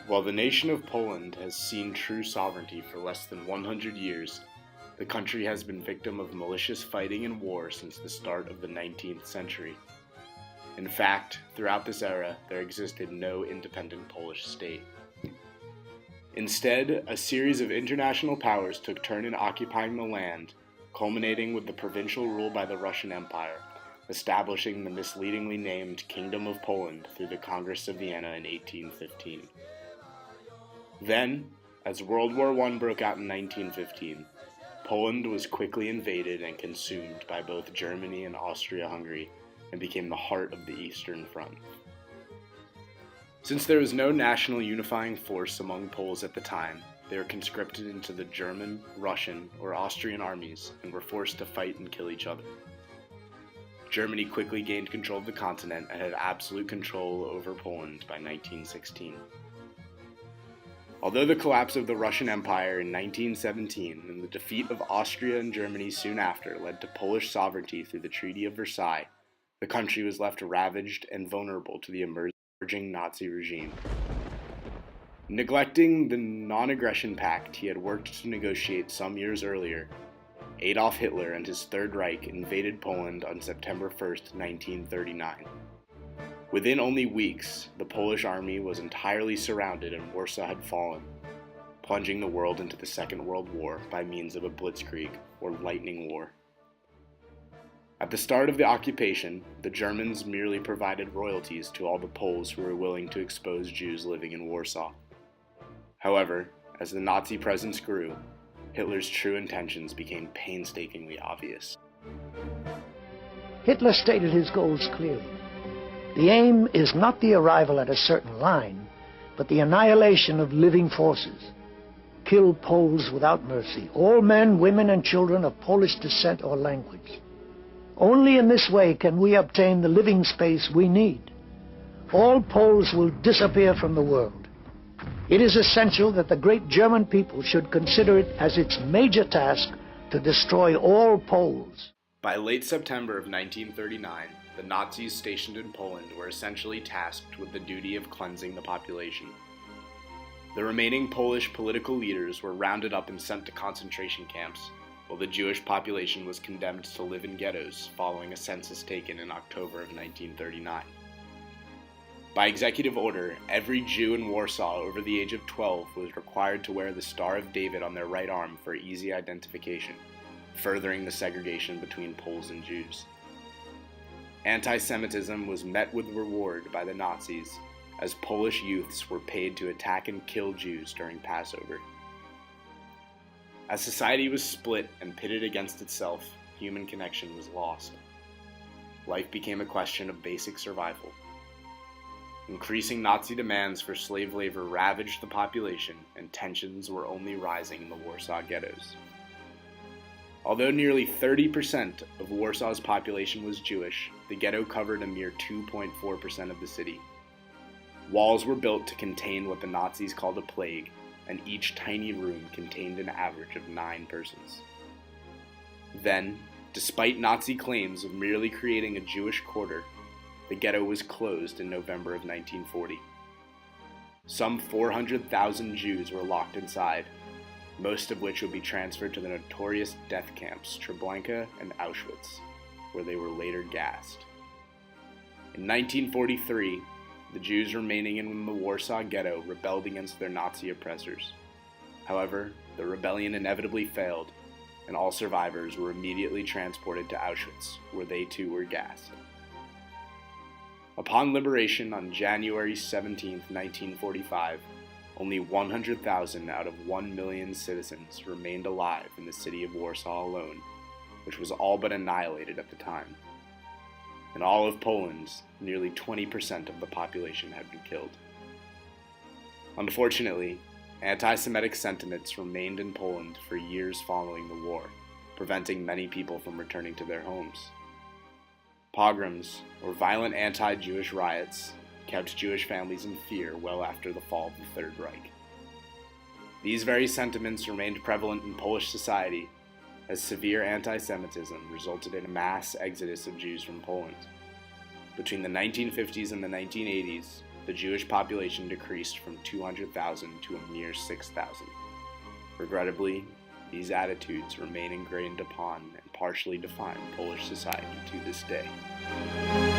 While the nation of Poland has seen true sovereignty for less than 100 years, the country has been victim of malicious fighting and war since the start of the 19th century. In fact, throughout this era, there existed no independent Polish state. Instead, a series of international powers took turn in occupying the land, culminating with the provincial rule by the Russian Empire, establishing the misleadingly named Kingdom of Poland through the Congress of Vienna in 1815. Then, as World War I broke out in 1915, Poland was quickly invaded and consumed by both Germany and Austria-Hungary and became the heart of the Eastern Front. Since there was no national unifying force among Poles at the time, they were conscripted into the German, Russian, or Austrian armies and were forced to fight and kill each other. Germany quickly gained control of the continent and had absolute control over Poland by 1916. Although the collapse of the Russian Empire in 1917 and the defeat of Austria and Germany soon after led to Polish sovereignty through the Treaty of Versailles, the country was left ravaged and vulnerable to the emerging Nazi regime. Neglecting the non-aggression pact he had worked to negotiate some years earlier, Adolf Hitler and his Third Reich invaded Poland on September 1, 1939. Within only weeks, the Polish army was entirely surrounded and Warsaw had fallen, plunging the world into the Second World War by means of a blitzkrieg, or lightning war. At the start of the occupation, the Germans merely provided royalties to all the Poles who were willing to expose Jews living in Warsaw. However, as the Nazi presence grew, Hitler's true intentions became painstakingly obvious. Hitler stated his goals clearly. The aim is not the arrival at a certain line, but the annihilation of living forces. Kill Poles without mercy, all men, women, and children of Polish descent or language. Only in this way can we obtain the living space we need. All Poles will disappear from the world. It is essential that the great German people should consider it as its major task to destroy all Poles. By late September of 1939, the Nazis stationed in Poland were essentially tasked with the duty of cleansing the population. The remaining Polish political leaders were rounded up and sent to concentration camps, while the Jewish population was condemned to live in ghettos following a census taken in October of 1939. By executive order, every Jew in Warsaw over the age of 12 was required to wear the Star of David on their right arm for easy identification, furthering the segregation between Poles and Jews. Anti-Semitism was met with reward by the Nazis, as Polish youths were paid to attack and kill Jews during Passover. As society was split and pitted against itself, human connection was lost. Life became a question of basic survival. Increasing Nazi demands for slave labor ravaged the population, and tensions were only rising in the Warsaw ghettos. Although nearly 30% of Warsaw's population was Jewish, the ghetto covered a mere 2.4% of the city. Walls were built to contain what the Nazis called a plague, and each tiny room contained an average of 9 persons. Then, despite Nazi claims of merely creating a Jewish quarter, the ghetto was closed in November of 1940. Some 400,000 Jews were locked inside, most of which would be transferred to the notorious death camps Treblinka and Auschwitz, where they were later gassed. In 1943, the Jews remaining in the Warsaw Ghetto rebelled against their Nazi oppressors. However, the rebellion inevitably failed, and all survivors were immediately transported to Auschwitz, where they too were gassed. Upon liberation on January 17, 1945, only 100,000 out of 1 million citizens remained alive in the city of Warsaw alone, which was all but annihilated at the time. In all of Poland, nearly 20% of the population had been killed. Unfortunately, anti-Semitic sentiments remained in Poland for years following the war, preventing many people from returning to their homes. Pogroms, or violent anti-Jewish riots, kept Jewish families in fear well after the fall of the Third Reich. These very sentiments remained prevalent in Polish society, as severe anti-Semitism resulted in a mass exodus of Jews from Poland. Between the 1950s and the 1980s, the Jewish population decreased from 200,000 to a mere 6,000. Regrettably, these attitudes remain ingrained upon and partially define Polish society to this day.